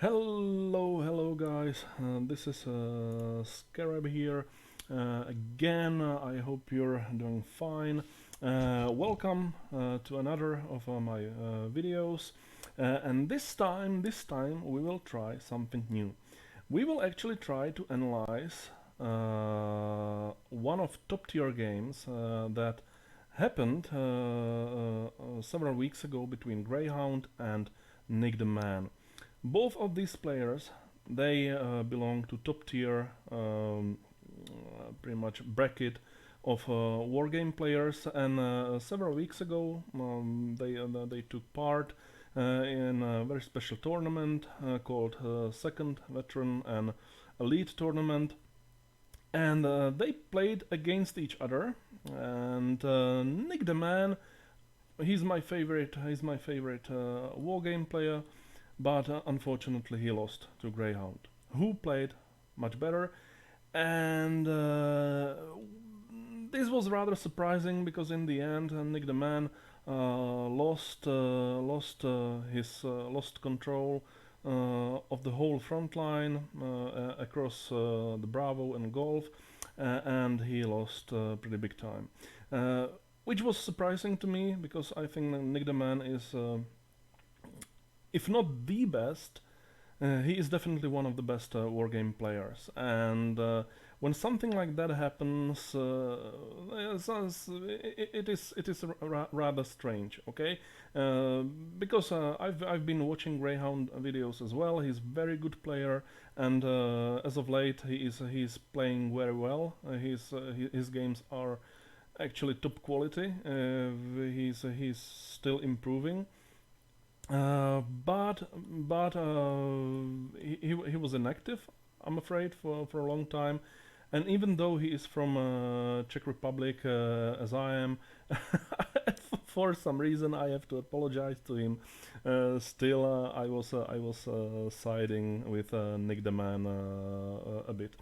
Hello guys, this is Scarab here. Again, I hope you're doing fine. Welcome to another of my videos. And this time we will try something new. We will actually try to analyze one of top-tier games that happened several weeks ago between Greyhound and Nick-Da-Man. Both of these players, they belong to top tier, pretty much bracket of wargame players, and several weeks ago they took part in a very special tournament called Second Veteran and Elite Tournament, and they played against each other. And Nick-Da-Man, he's my favorite. He's my favorite wargame player, but unfortunately he lost to Greyhound, who played much better. And this was rather surprising because in the end, Nick-Da-Man lost control of the whole front line across the Bravo and Golf, and he lost pretty big time. Which was surprising to me because I think Nick-Da-Man is, if not the best, he is definitely one of the best wargame players. And when something like that happens, it is rather strange, okay? Because I've been watching Greyhound videos as well. He's a very good player, and as of late he's playing very well. His games are actually top quality. He's still improving. But he was inactive, I'm afraid, for a long time. And even though he is from Czech Republic, as I am, for some reason I have to apologize to him. Still, I was siding with Nick-Da-Man a bit.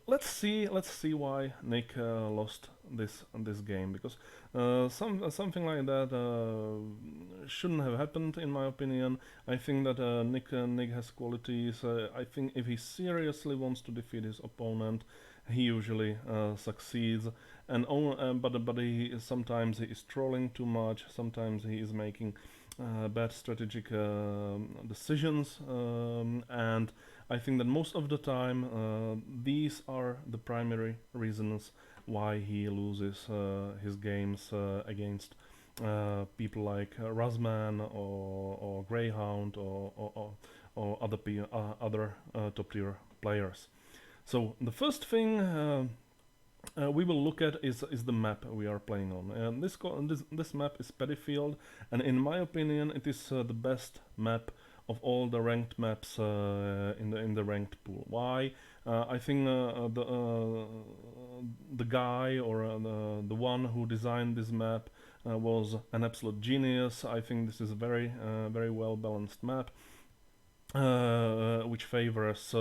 Let's see why Nick lost this game, because something like that shouldn't have happened, in my opinion. I think that Nick has qualities. I think if he seriously wants to defeat his opponent, he usually succeeds. And but sometimes he is trolling too much. Sometimes he is making bad strategic decisions, and I think that most of the time these are the primary reasons why he loses his games against people like Razman or Greyhound or other top tier players. So the first thing we will look at is the map we are playing on. And this map is Paddyfield, and in my opinion, it is the best map of all the ranked maps in the ranked pool. Why? I think the guy or the one who designed this map was an absolute genius. I think this is a very well balanced map, which favors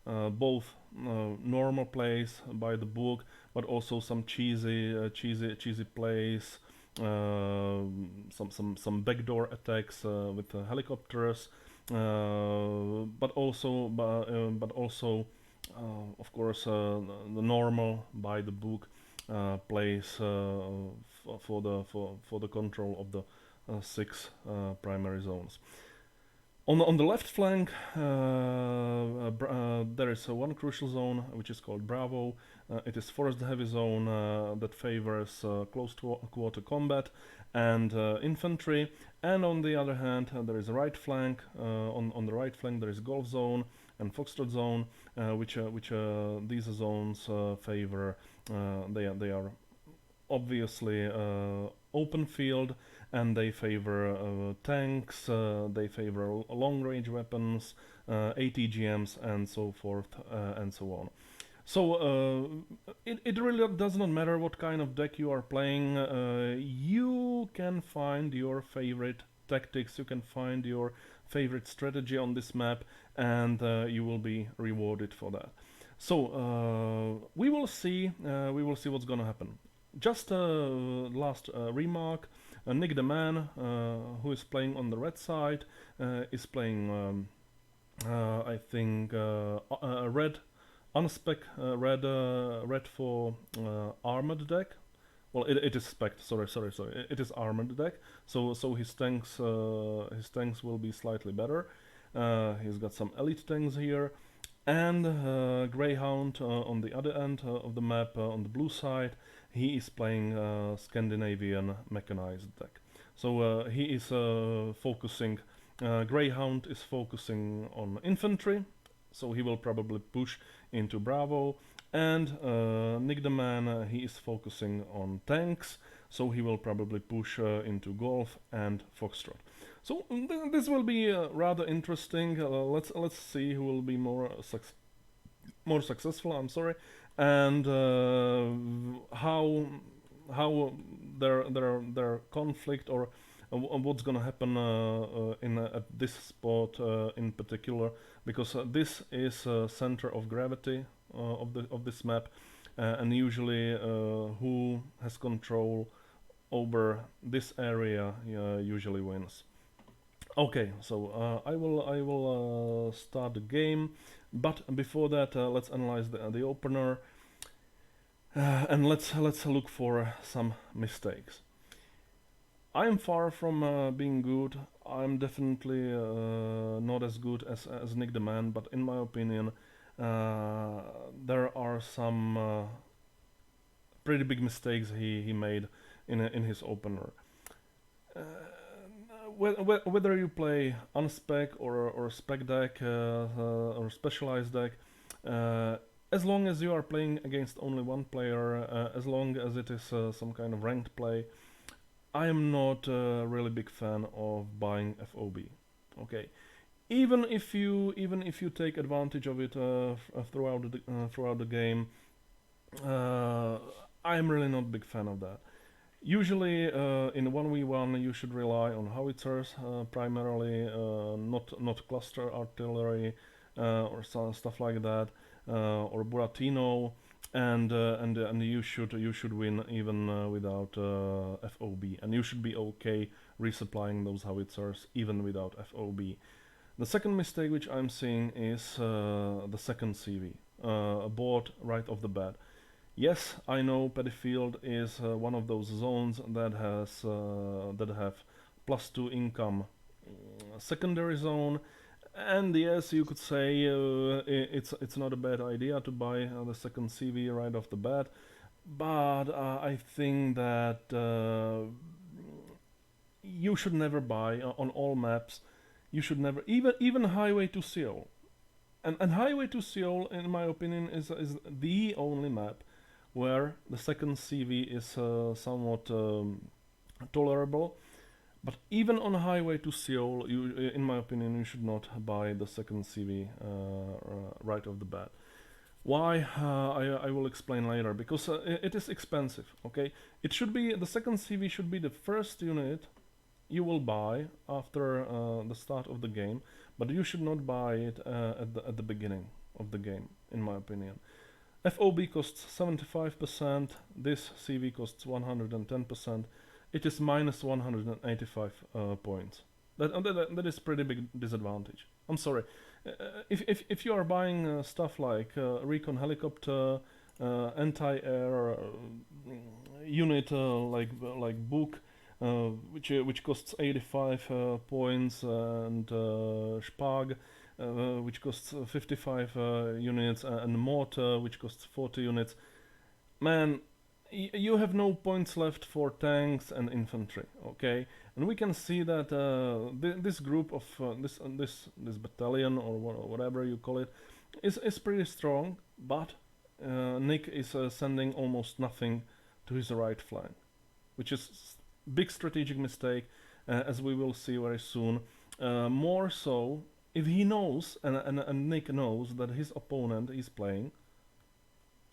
both normal plays by the book, but also some cheesy plays, some backdoor attacks with helicopters, but also, of course, the normal by the book plays for the control of the six primary zones. On the left flank, there is one crucial zone which is called Bravo. It is forest heavy zone that favors close quarter combat and infantry. And on the other hand, there is a right flank. On the right flank, there is Golf zone and Foxtrot zone, which these zones favor. They are obviously open field, and they favor tanks, they favor long-range weapons, ATGMs, and so forth, and so on. So it really does not matter what kind of deck you are playing. You can find your favorite tactics, you can find your favorite strategy on this map, and you will be rewarded for that. So we will see what's gonna happen. Just a last remark. Nick-Da-Man, who is playing on the red side, is playing, I think, red unspec, red for armored deck. Well, it is spec. Sorry. It is armored deck. So his tanks will be slightly better. He's got some elite tanks here, and Greyhound on the other end of the map on the blue side. He is playing Scandinavian mechanized deck. So he is focusing. Greyhound is focusing on infantry, so he will probably push into Bravo. And Nick-Da-Man, he is focusing on tanks, so he will probably push into Golf and Foxtrot. So this will be rather interesting. Let's see who will be more successful. I'm sorry, and how their conflict or what's gonna happen at this spot in particular, because this is center of gravity of this map, and usually who has control over this area usually wins. Okay, so I will start the game, but before that let's analyze the opener, and let's look for some mistakes. I am far from being good. I'm definitely not as good as Nick-Da-Man, but in my opinion, there are some pretty big mistakes he made in his opener. Whether you play unspec or spec deck or specialized deck, as long as you are playing against only one player, as long as it is some kind of ranked play, I am not a really big fan of buying FOB. Okay, even if you take advantage of it throughout the game, I am really not a big fan of that. Usually in 1v1 you should rely on howitzers primarily, not cluster artillery or stuff like that, or Buratino, and you should win even without FOB, and you should be okay resupplying those howitzers even without FOB. The second mistake which I'm seeing is the second CV, bought right off the bat. Yes, I know Paddyfield is one of those zones that has that have +2 income secondary zone, and yes, you could say it's not a bad idea to buy the second CV right off the bat, but I think that you should never buy on all maps. You should never, even Highway to Seoul, and Highway to Seoul, in my opinion, is the only map where the second CV is somewhat tolerable. But even on Highway to Seoul, in my opinion, you should not buy the second CV right off the bat. Why? I will explain later, because it is expensive. Okay, it should be, the second CV should be the first unit you will buy after the start of the game, but you should not buy it at the beginning of the game, in my opinion. FOB costs 75%, this CV costs 110%, it is minus 185 points. That is pretty big disadvantage. I'm sorry. If you are buying stuff like recon helicopter, anti-air unit like Book, which costs 85 points, and Spag, which costs 55 units, and Mortar, which costs 40 units. Man, you have no points left for tanks and infantry, okay? And we can see that this group of this battalion, or whatever you call it, is pretty strong, but Nick is sending almost nothing to his right flank, which is big strategic mistake, as we will see very soon. More so if he knows, and Nick knows, that his opponent is playing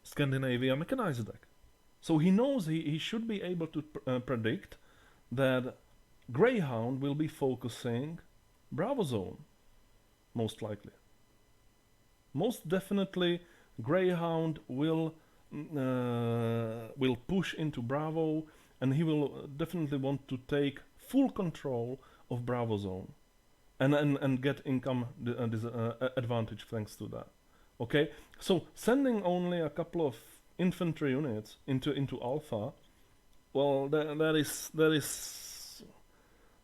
Scandinavia mechanized deck. So he knows he should be able to predict that Greyhound will be focusing Bravo zone, most likely. Most definitely Greyhound will push into Bravo, and he will definitely want to take full control of Bravo zone, and get income advantage thanks to that. Okay, so sending only a couple of infantry units into Alpha, well, that is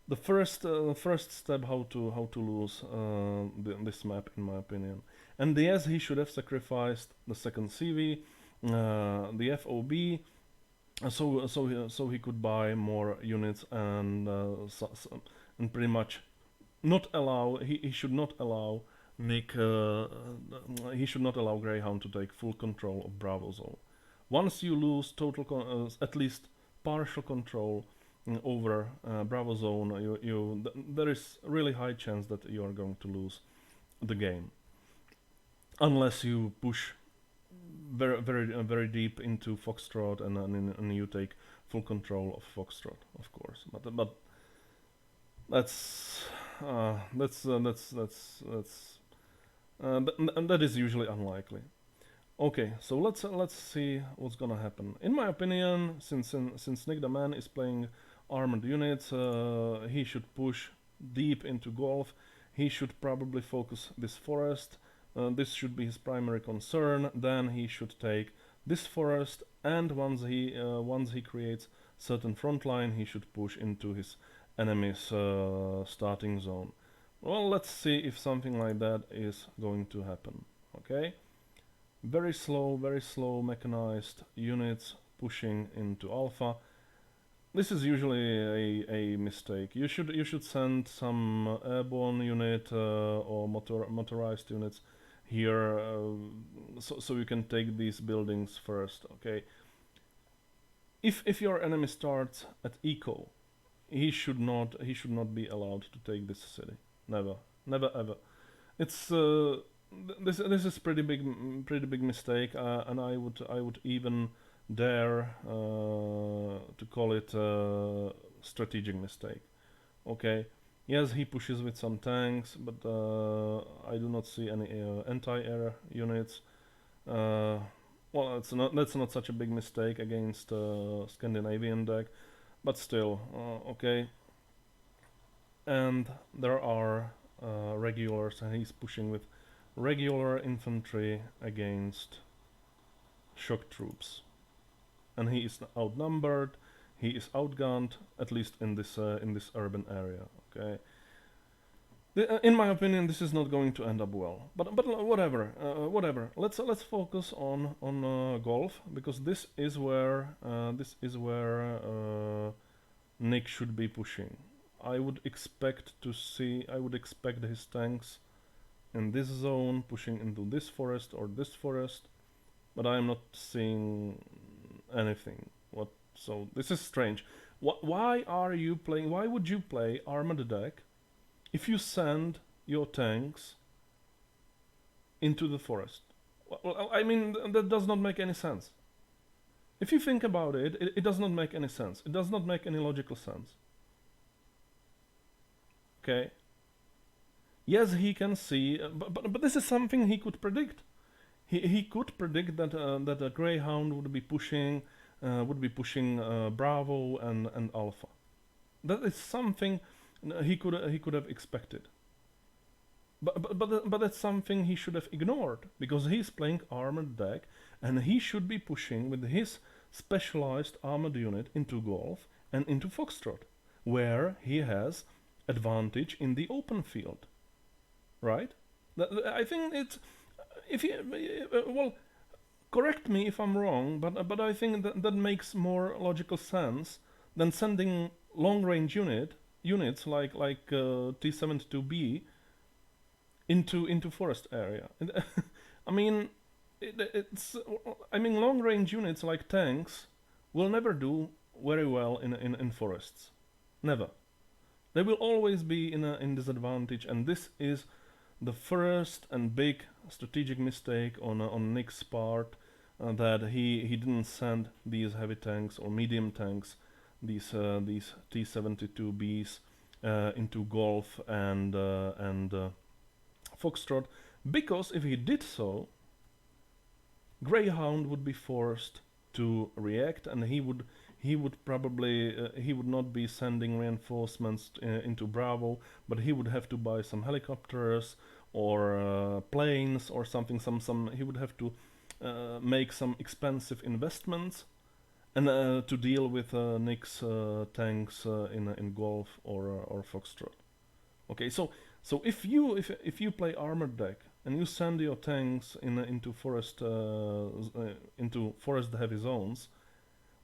the first step how to lose this map, in my opinion. And yes, he should have sacrificed the second CV, the FOB, so he could buy more units, and pretty much not allow he should not allow Nick he should not allow Greyhound to take full control of Bravo zone. Once you lose at least partial control over Bravo zone, there is really high chance that you are going to lose the game, unless you push very deep into Foxtrot, and you take full control of Foxtrot, of course. But that's that is usually unlikely. Okay, so let's see what's gonna happen. In my opinion, since Nick-Da-Man is playing armored units, he should push deep into Golf. He should probably focus this forest. This should be his primary concern. Then he should take this forest, and once he creates certain front line, he should push into his enemy's starting zone. Well, let's see if something like that is going to happen. Okay, very slow mechanized units pushing into Alpha. This is usually a mistake. You should send some airborne unit or motorized units here, so you can take these buildings first. Okay. If your enemy starts at eco, he should not be allowed to take this city. Never ever. It's this is pretty big mistake, and I would even dare to call it a strategic mistake. Okay. Yes, he pushes with some tanks, but I do not see any anti-air units. Well, that's not such a big mistake against Scandinavian deck, but still, okay. And there are regulars, and he's pushing with regular infantry against shock troops, and he is outnumbered. He is outgunned, at least in this urban area. Okay. In my opinion, this is not going to end up well. But whatever, whatever. Let's focus on Golf, because this is where Nick should be pushing. I would expect his tanks in this zone pushing into this forest or this forest, but I am not seeing anything. So this is strange. Why would you play armored deck if you send your tanks into the forest? Well, I mean, that does not make any sense. If you think about it, it does not make any sense. It does not make any logical sense. Okay. Yes, he can see, but this is something he could predict. He could predict that a Greyhound would be pushing Bravo and Alpha. That is something he could have expected. But that's something he should have ignored, because he's playing armored deck, and he should be pushing with his specialized armored unit into Golf and into Foxtrot, where he has advantage in the open field. Right? I think it's well, correct me if I'm wrong, but I think that makes more logical sense than sending long-range units like T-72B into forest area. I mean, long-range units like tanks will never do very well in forests. Never. They will always be in disadvantage, and this is the first and big strategic mistake on Nick's part, that he didn't send these heavy tanks or medium tanks, these T-72Bs into Golf and Foxtrot, because if he did so, Greyhound would be forced to react, and he he would probably he would not be sending reinforcements into Bravo, but he would have to buy some helicopters or planes or something. Some he would have to make some expensive investments and to deal with Nick's tanks in Golf or Foxtrot. Okay, so if you play armored deck and you send your tanks into forest heavy zones,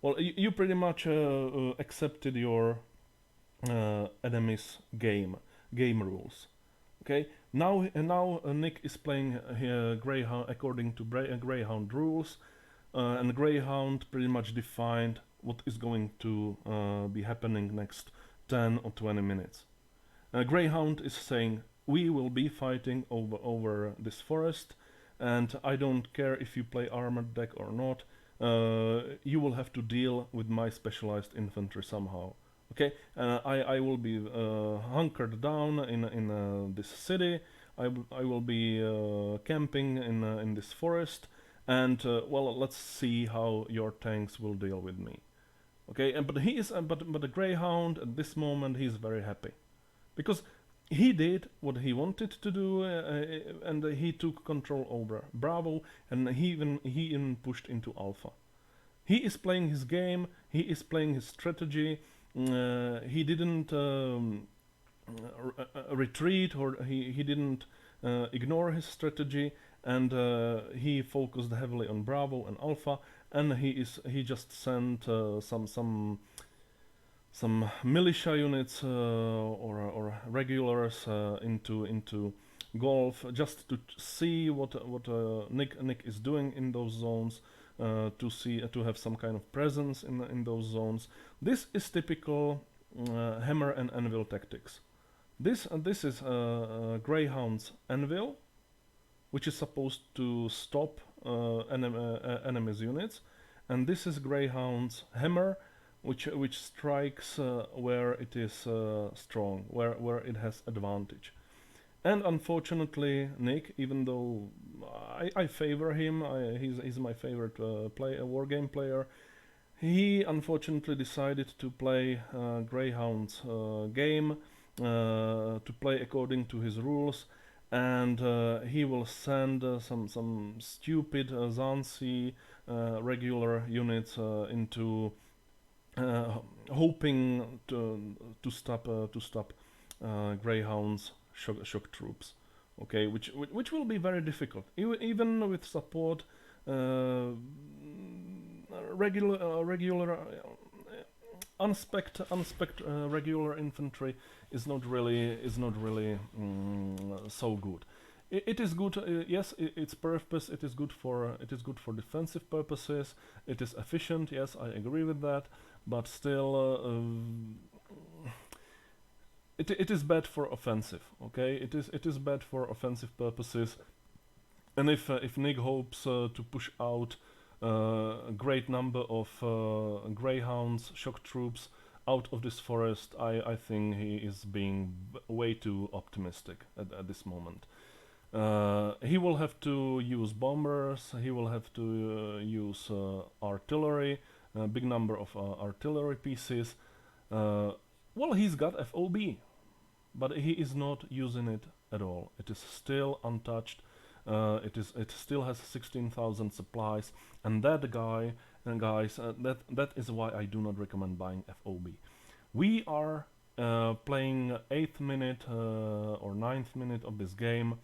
well, you pretty much accepted your enemy's game rules. Okay, now Nick is playing Greyhound according to Greyhound rules, and Greyhound pretty much defined what is going to be happening next 10 or 20 minutes. Greyhound is saying, we will be fighting over this forest, and I don't care if you play armored deck or not, you will have to deal with my specialized infantry somehow. Okay, I will be hunkered down in this city. I will be camping in this forest, and well, let's see how your tanks will deal with me. Okay, but the Greyhound at this moment he's very happy, because he did what he wanted to do, and he took control over Bravo, and he even pushed into Alpha. He is playing his game. He is playing his strategy. He didn't retreat, or he didn't ignore his strategy, and he focused heavily on Bravo and Alpha, and he just sent some militia units or regulars into Golf, just to see what Nick is doing in those zones, to have some kind of presence in those zones. This is typical hammer and anvil tactics. This is Greyhound's anvil, which is supposed to stop enemy's units, and this is Greyhound's hammer, which strikes where it is strong, where it has advantage. And unfortunately, Nick, even though I favor him, he's my favorite wargame player, he unfortunately decided to play Greyhound's game, to play according to his rules, and he will send some stupid Zansi regular units into hoping to stop Greyhound's shock troops. Okay, which will be very difficult, even with support. Regular unspec regular infantry is not really so good. It is good, yes. Its purpose, it is good for defensive purposes. It is efficient, yes, I agree with that. But still, it is bad for offensive. Okay, it is bad for offensive purposes. And if Nick hopes to push out a great number of Greyhounds, shock troops out of this forest, I think he is being way too optimistic at this moment. He will have to use bombers, he will have to use artillery, a big number of artillery pieces. Well, he's got FOB, but he is not using it at all. It is still untouched. It still has 16,000 supplies, and that guy and guys, that is why I do not recommend buying FOB. We are playing 8th minute or 9th minute of this game,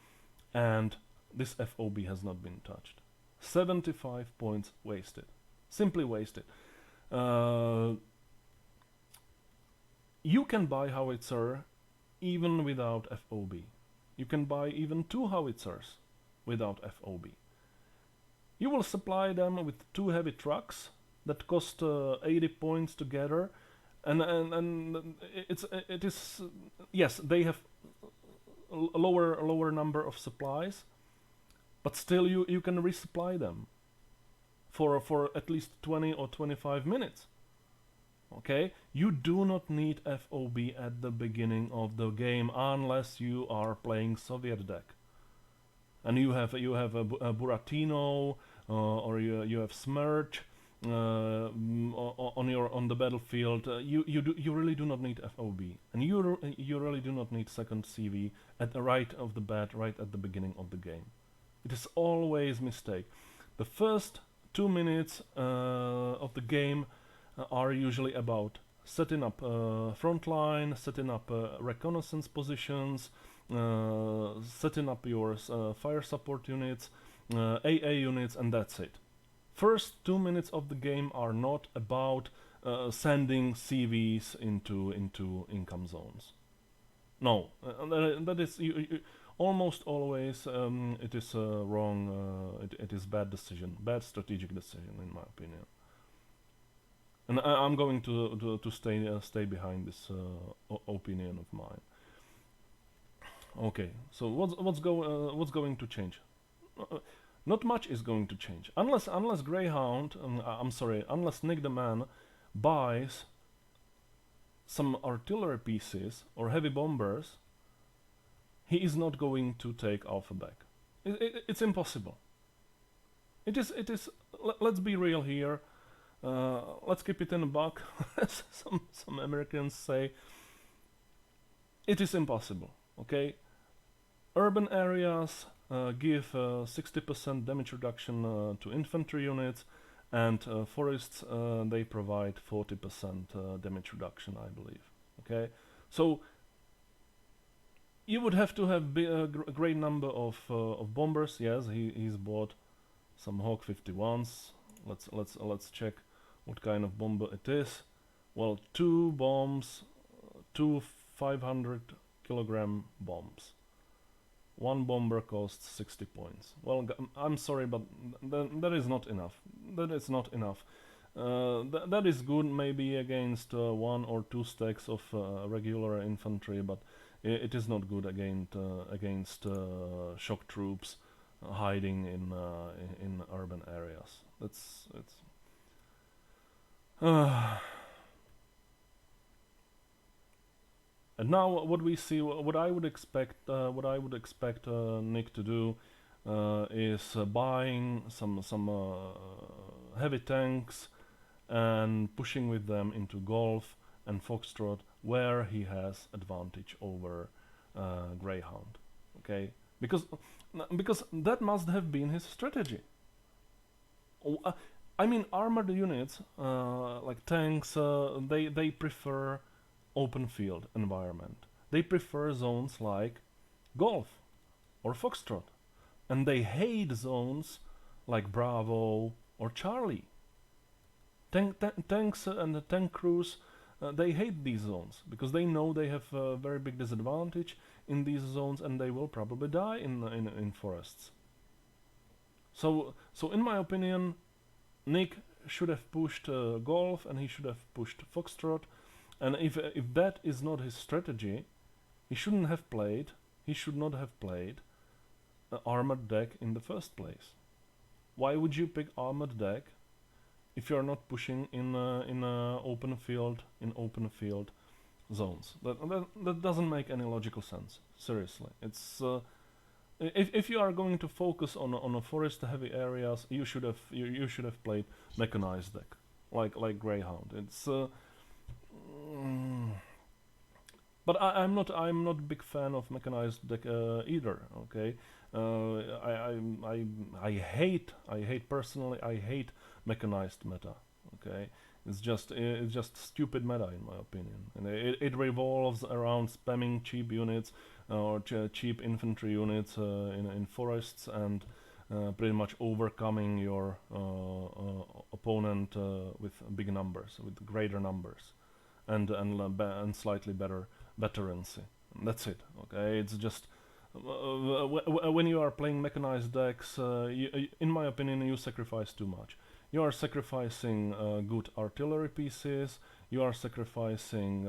and this FOB has not been touched. 75 points wasted, simply wasted. You can buy howitzer even without FOB. You can buy even 2 howitzers without FOB. You will supply them with 2 heavy trucks that cost 80 points together, and it is yes, they have a lower number of supplies, but still you can resupply them for at least 20 or 25 minutes. Okay, you do not need FOB at the beginning of the game unless you are playing Soviet deck, and you have a Buratino or you have Smerch, on the battlefield, you really do not need FOB, and you really do not need second CV at the right of the bat, right at the beginning of the game. It is always mistake. The first 2 minutes of the game are usually about setting up front line, setting up reconnaissance positions, setting up your fire support units, AA units, and that's it. First 2 minutes of the game are not about sending CVs into income zones. No, that is almost always it is wrong. It is bad decision, bad strategic decision in my opinion. And I'm going to stay behind this opinion of mine. Okay, so what's going to change? Not much is going to change unless Greyhound, I'm sorry, unless Nick-Da-Man buys some artillery pieces or heavy bombers. He is not going to take Alpha back. It's impossible. It is. Let's be real here. Let's keep it in a buck. some Americans say. It is impossible. Okay. Urban areas give 60% damage reduction to infantry units, and forests they provide 40% damage reduction, I believe. Okay, so you would have to have a great number of bombers. Yes, he's bought some Hawk 51s. Let's check what kind of bomber it is. Well, 2 bombs, 2 500-kilogram bombs. 1 bomber costs 60 points. Well, I'm sorry, but that is not enough. That is not enough. That is good maybe against 1 or 2 stacks of regular infantry, but it is not good against shock troops hiding in urban areas. It's and now what we see, what I would expect Nick to do is buying some heavy tanks and pushing with them into Golf and Foxtrot, where he has advantage over Greyhound. Okay, because that must have been his strategy. I mean, armored units like tanks, they prefer open field environment. They prefer zones like Golf or Foxtrot, and they hate zones like Bravo or Charlie. Tanks and the tank crews, they hate these zones because they know they have a very big disadvantage in these zones, and they will probably die in forests. So in my opinion, Nick should have pushed Golf, and he should have pushed Foxtrot. And if that is not his strategy, he should not have played an armored deck in the first place. Why would you pick armored deck if you are not pushing in open field zones? That doesn't make any logical sense. Seriously, it's if you are going to focus on a forest heavy areas, you should have played mechanized deck like Greyhound. It's but I'm not a big fan of mechanized deck either. Okay, I hate personally. I hate mechanized meta. Okay, it's just stupid meta in my opinion, and it revolves around spamming cheap units or cheap infantry units in forests, and pretty much overcoming your opponent with big numbers, with greater numbers, and slightly better veterancy. That's it. Okay, it's just when you are playing mechanized decks, in my opinion, you sacrifice too much. You are sacrificing good artillery pieces. You are sacrificing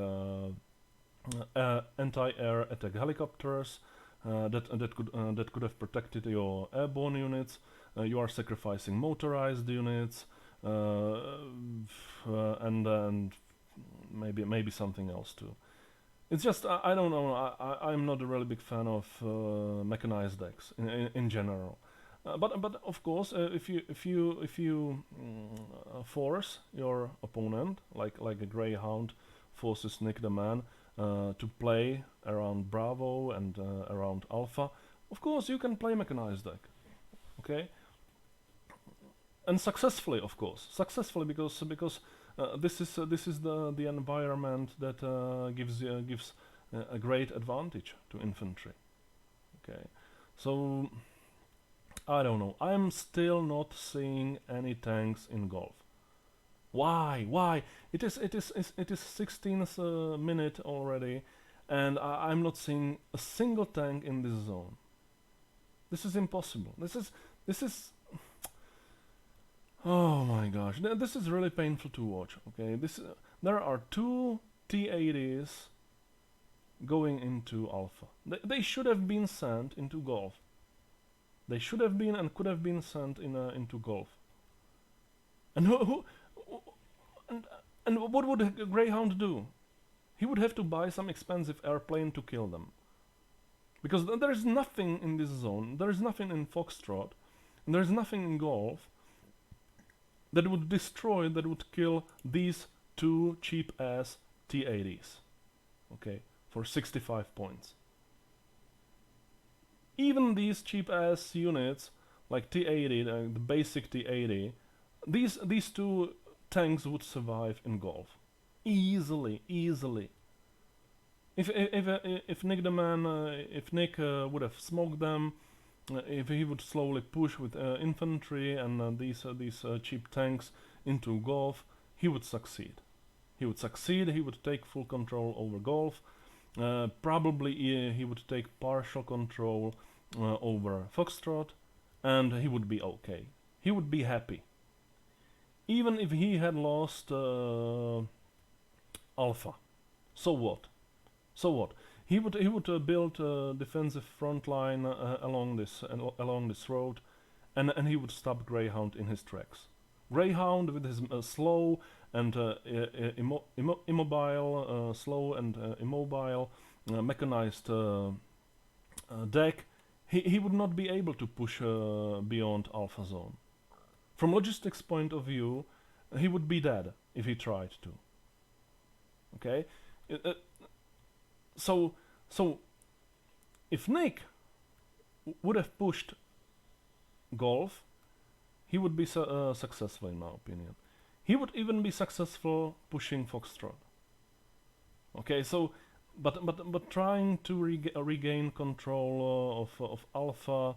anti-air attack helicopters that could have protected your airborne units. You are sacrificing motorized units and maybe something else too. It's just I don't know. I'm not a really big fan of mechanized decks in general. But of course, if you force your opponent, like a Greyhound forces Nick-Da-Man, to play around Bravo and around Alpha, of course you can play mechanized deck, okay, and successfully, of course, successfully, because this is the environment that gives a great advantage to infantry, okay, so. I don't know. I'm still not seeing any tanks in golf. Why? Why? It is 16th minute already, and I'm not seeing a single tank in this zone. This is impossible. This is. Oh my gosh! This is really painful to watch. Okay, there are two T80s going into Alpha. They should have been sent into golf. They should have been and could have been sent into golf. And and what would a Greyhound do? He would have to buy some expensive airplane to kill them. Because there is nothing in this zone, there is nothing in Foxtrot, and there is nothing in golf that would destroy, that would kill these two cheap-ass T80s. Okay, for 65 points. Even these cheap-ass units, like T80, the basic T80, these two tanks would survive in golf, easily. If Nick-Da-Man, if Nick would have smoked them, if he would slowly push with infantry and these cheap tanks into golf, he would succeed. He would take full control over golf. Probably he would take partial control over Foxtrot, and he would be okay. He would be happy. Even if he had lost Alpha, so what? So what? He would build a defensive front line along this road, and he would stop Greyhound in his tracks. Greyhound with his slow and immobile mechanized deck, he would not be able to push beyond Alpha Zone. From logistics point of view, he would be dead if he tried to. Okay, so if Nick would have pushed golf, he would be successful in my opinion. He would even be successful pushing Foxtrot. Okay, so but trying to regain control of Alpha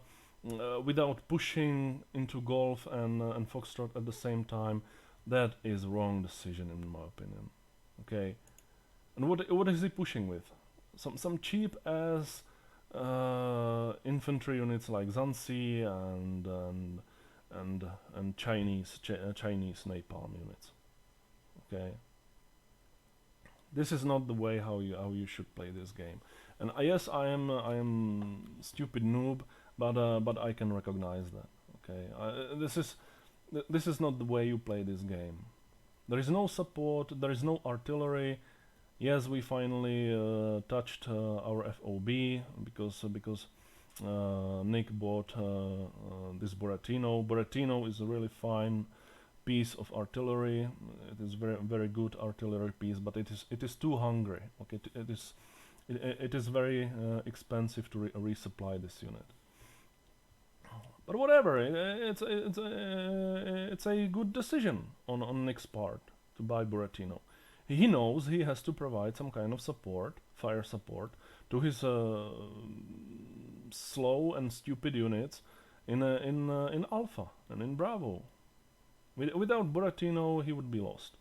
without pushing into golf and Foxtrot at the same time, that is wrong decision in my opinion. Okay, and what is he pushing with? Some cheap ass infantry units like Zansi and Chinese napalm units. Okay, this is not the way how you should play this game. And yes, I am stupid noob, but I can recognize that. Okay, this is not the way you play this game. There is no support. There is no artillery. Yes, we finally touched our FOB because Nick bought this Buratino. Buratino is a really fine piece of artillery. It is very good artillery piece, but it is too hungry. Okay, it is very expensive to resupply this unit. But whatever, it's a good decision on Nick's part to buy Buratino. He knows he has to provide some kind of support, fire support, to his slow and stupid units in Alpha and in Bravo. Without Buratino, he would be lost.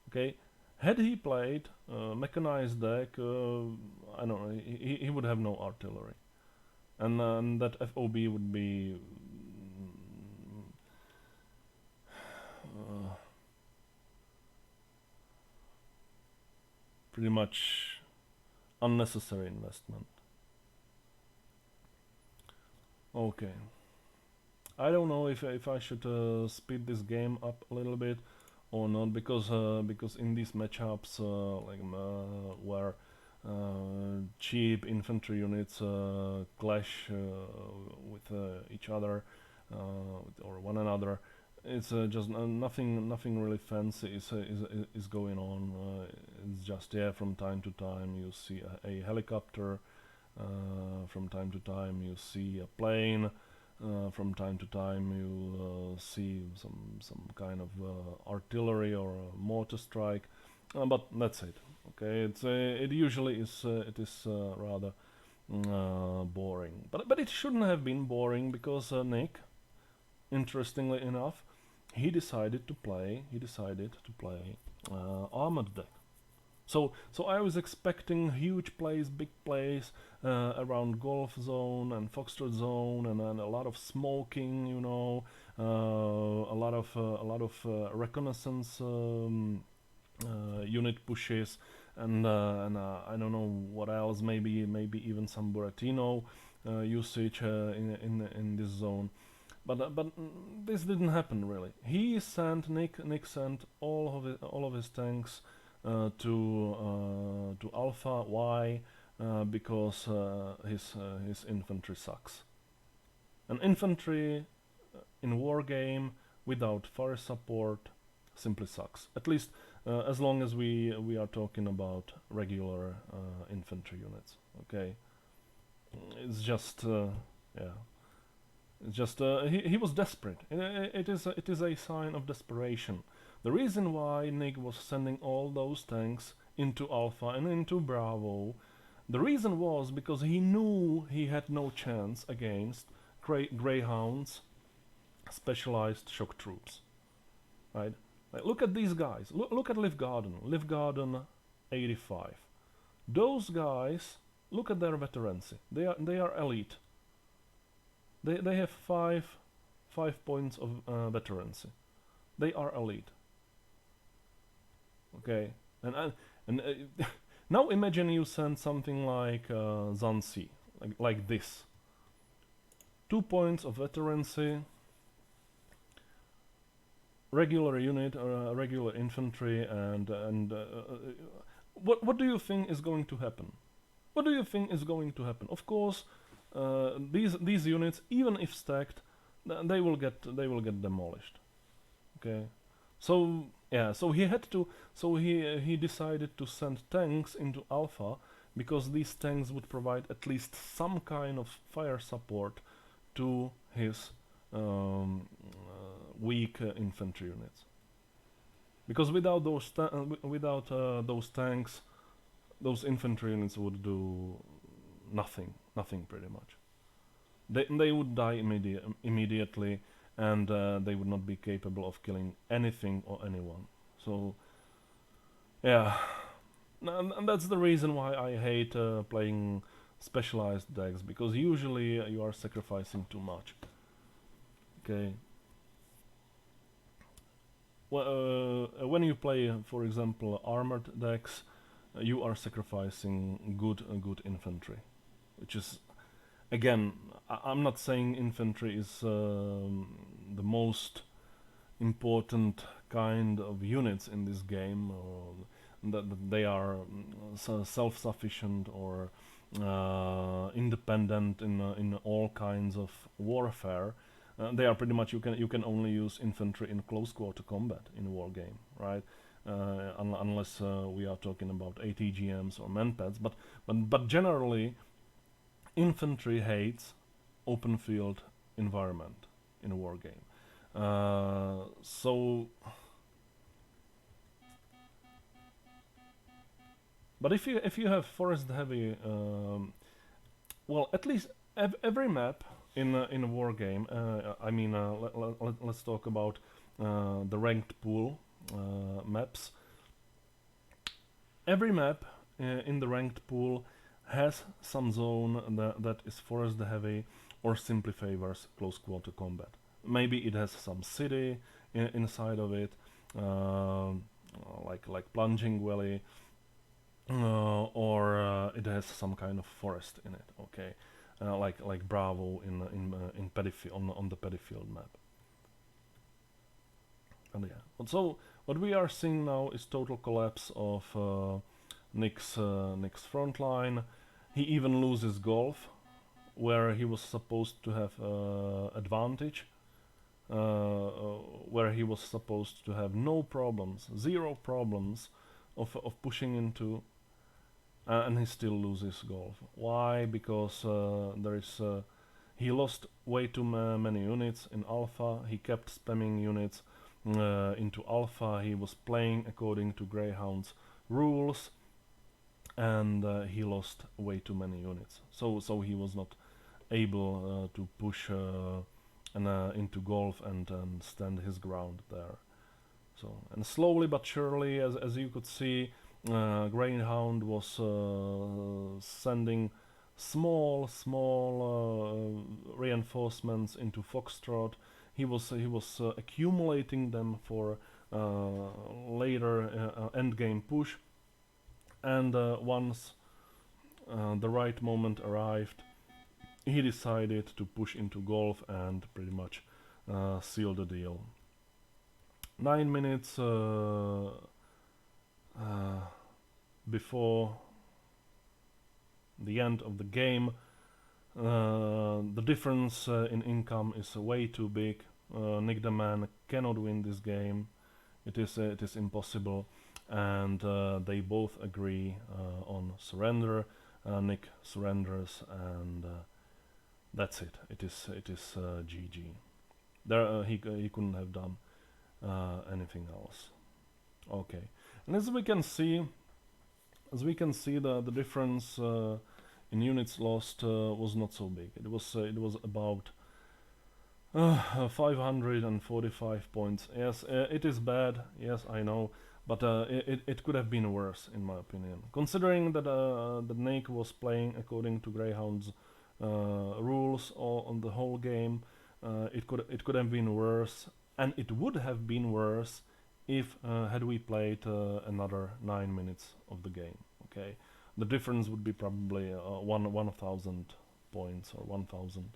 Okay, had he played mechanized deck, I don't know, he would have no artillery, and that FOB would be pretty much unnecessary investment. Okay, I don't know if I should speed this game up a little bit or not, because in these matchups where cheap infantry units clash with each other or one another. It's just nothing really fancy is going on. It's just, yeah, from time to time you see a helicopter, from time to time you see a plane, from time to time you see some kind of artillery or a mortar strike, but that's it. Okay, it usually is rather boring, but it shouldn't have been boring because Nick, interestingly enough, he decided to play armored deck. So I was expecting huge plays, big plays around Golf Zone and Foxtrot Zone, and a lot of smoking, you know, a lot of reconnaissance unit pushes, and I don't know what else. Maybe even some Buratino usage in this zone. But this didn't happen really. He sent Nick sent all of his tanks to Alpha. Why? Because his infantry sucks. An infantry in war game without fire support simply sucks. At least as long as we are talking about regular infantry units. Okay, it's just yeah. It's just he was desperate. It is a sign of desperation. The reason why Nick was sending all those tanks into Alpha and into Bravo, the reason was because he knew he had no chance against Greyhounds, specialized shock troops. Right? Like, look at these guys. Look at Liv Garden 85. Those guys, look at their veterancy. They are elite. They have five points of veterancy. They are elite. Okay, and now imagine you send something like Zansi, like this. 2 points of veterancy, regular unit, regular infantry, and what do you think is going to happen? What do you think is going to happen? Of course, these units, even if stacked, they will get demolished. Okay, so yeah, so he decided to send tanks into Alpha because these tanks would provide at least some kind of fire support to his weak infantry units. Because without those tanks, those infantry units would do nothing pretty much. They would die immediately, and they would not be capable of killing anything or anyone. So yeah, and that's the reason why I hate playing specialized decks, because usually you are sacrificing too much. Okay. Well, when you play, for example, armored decks, you are sacrificing good infantry, which is, again, I'm not saying infantry is the most important kind of units in this game, or that they are self-sufficient or independent in all kinds of warfare. They are pretty much, you can only use infantry in close quarter combat in a war game, right? Unless we are talking about ATGMs or manpads, but generally, infantry hates open field environment in a war game. But if you have forest heavy, well, at least every map in a war game. I mean, let's talk about the ranked pool maps. Every map in the ranked pool has some zone that is forest heavy or simply favors close quarter combat. Maybe it has some city inside of it, like Plunging Valley, or it has some kind of forest in it. Okay, like Bravo in Paddyfield, on the Paddyfield map. And yeah, so what we are seeing now is total collapse of Nick's front line. He even loses golf, where he was supposed to have advantage, where he was supposed to have no problems, zero problems of pushing into, and he still loses golf. Why? Because he lost way too many units in alpha. He kept spamming units into alpha. He was playing according to Greyhound's rules, and he lost way too many units. So he was not able to push into golf and stand his ground there. So, and slowly but surely, as you could see, Greyhound was sending small reinforcements into Foxtrot. He was accumulating them for later endgame push, and once the right moment arrived, he decided to push into golf and pretty much seal the deal. 9 minutes before the end of the game, the difference in income is way too big. Nick-Da-Man cannot win this game. It is impossible, and they both agree on surrender. Nick surrenders, and that's it. It is GG. There he couldn't have done anything else. Okay, and as we can see, the difference in units lost was not so big. It was about 545 points. Yes, it is bad. Yes, I know, but it could have been worse, in my opinion. Considering that that Nick was playing according to Greyhound's rules on the whole game, it could have been worse, and it would have been worse if had we played another 9 minutes of the game. Okay, the difference would be probably 1,000 points or 1,000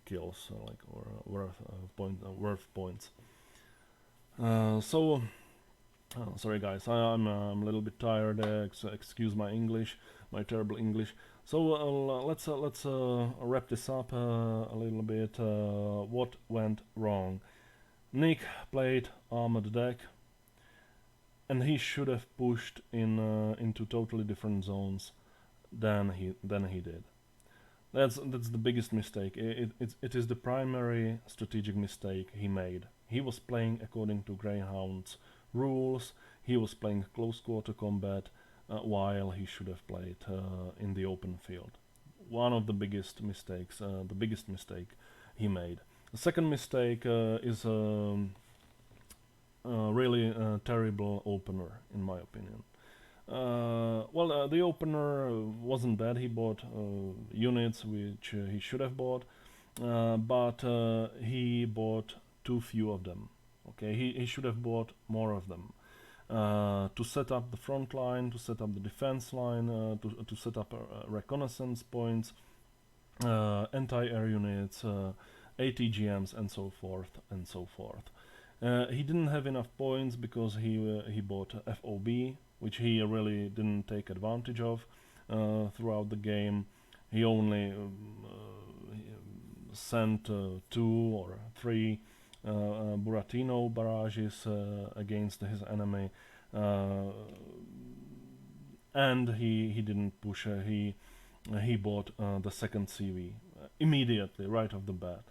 kills, like, or worth points. Sorry guys, I'm a little bit tired. Excuse my English, my terrible English. So let's wrap this up a little bit. What went wrong? Nick played armored deck, and he should have pushed into totally different zones than he did. That's the biggest mistake. It is the primary strategic mistake he made. He was playing according to Greyhound's rules. He was playing close quarter combat while he should have played in the open field. One of the biggest mistakes, the biggest mistake he made. The second mistake is really a terrible opener, in my opinion. The opener wasn't bad. He bought units which he should have bought, but he bought too few of them. Okay, he should have bought more of them to set up the front line, to set up the defense line, to set up reconnaissance points, anti-air units, ATGMs, and so forth and so forth. He didn't have enough points because he bought FOB, which he really didn't take advantage of throughout the game. He only sent 2 or 3 Buratino barrages against his enemy, and he didn't push. He bought the second CV immediately, right off the bat.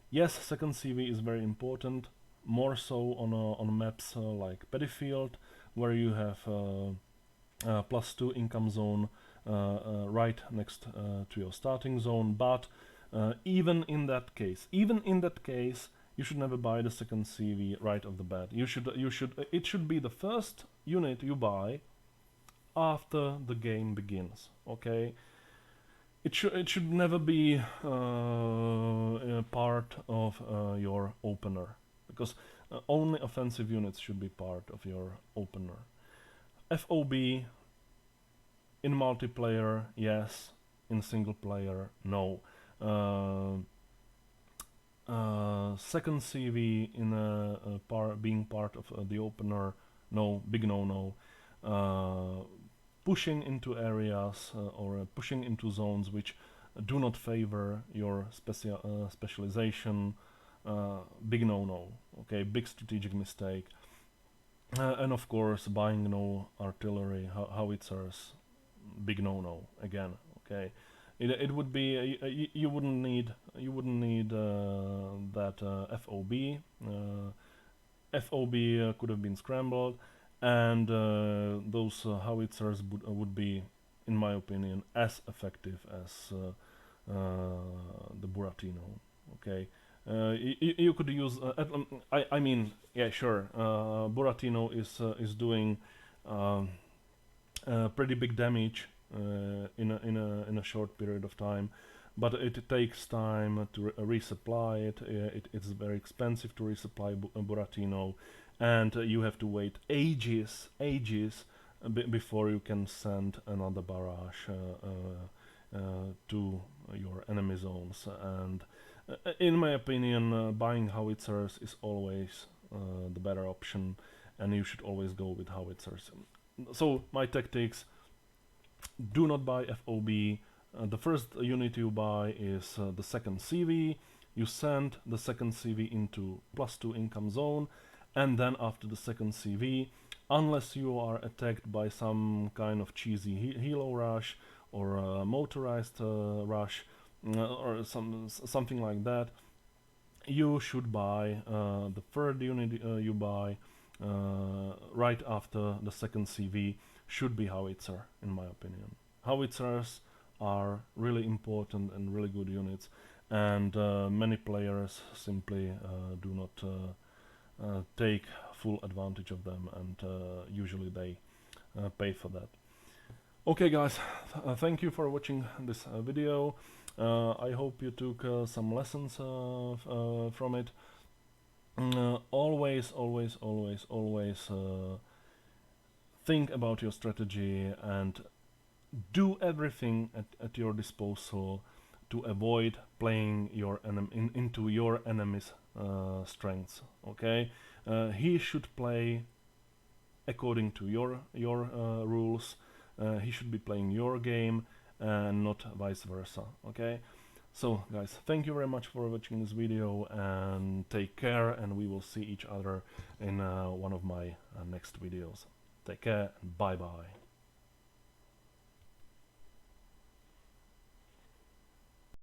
Yes, second CV is very important, more so on maps like Paddyfield, where you have +2 income zone right next to your starting zone. But even in that case, you should never buy the second CV right off the bat. It should be the first unit you buy after the game begins. Okay, it should never be a part of your opener, because only offensive units should be part of your opener. FOB in multiplayer, yes. In single player, no. Second CV in being part of the opener, no. Big no. pushing into areas or pushing into zones which do not favor your specialization. Big no-no, okay, big strategic mistake. And of course, buying no artillery, howitzers, big no-no again. Okay, it would be you wouldn't need that FOB. FOB could have been scrambled, and those howitzers would be, in my opinion, as effective as the Buratino. Okay, you could use. I mean, yeah, sure. Buratino is doing pretty big damage in a short period of time, but it takes time to resupply it. It's very expensive to resupply Buratino, and you have to wait ages before you can send another barrage to your enemy zones. And in my opinion, buying howitzers is always the better option, and you should always go with howitzers. So my tactics: do not buy FOB. The first unit you buy is the second CV. You send the second CV into +2 income zone, and then after the second CV, unless you are attacked by some kind of cheesy helo rush or motorized rush or something like that, you should buy the third unit you buy right after the second CV should be howitzer, in my opinion. Howitzers are really important and really good units, and many players simply do not take full advantage of them, and usually they pay for that. Okay guys, thank you for watching this video. I hope you took some lessons from it. Always think about your strategy and do everything at your disposal to avoid playing your into your enemy's strengths. Okay, he should play according to your rules. He should be playing your game and not vice versa. Okay, so guys, thank you very much for watching this video, and take care, and we will see each other in one of my next videos. Take care, and bye bye.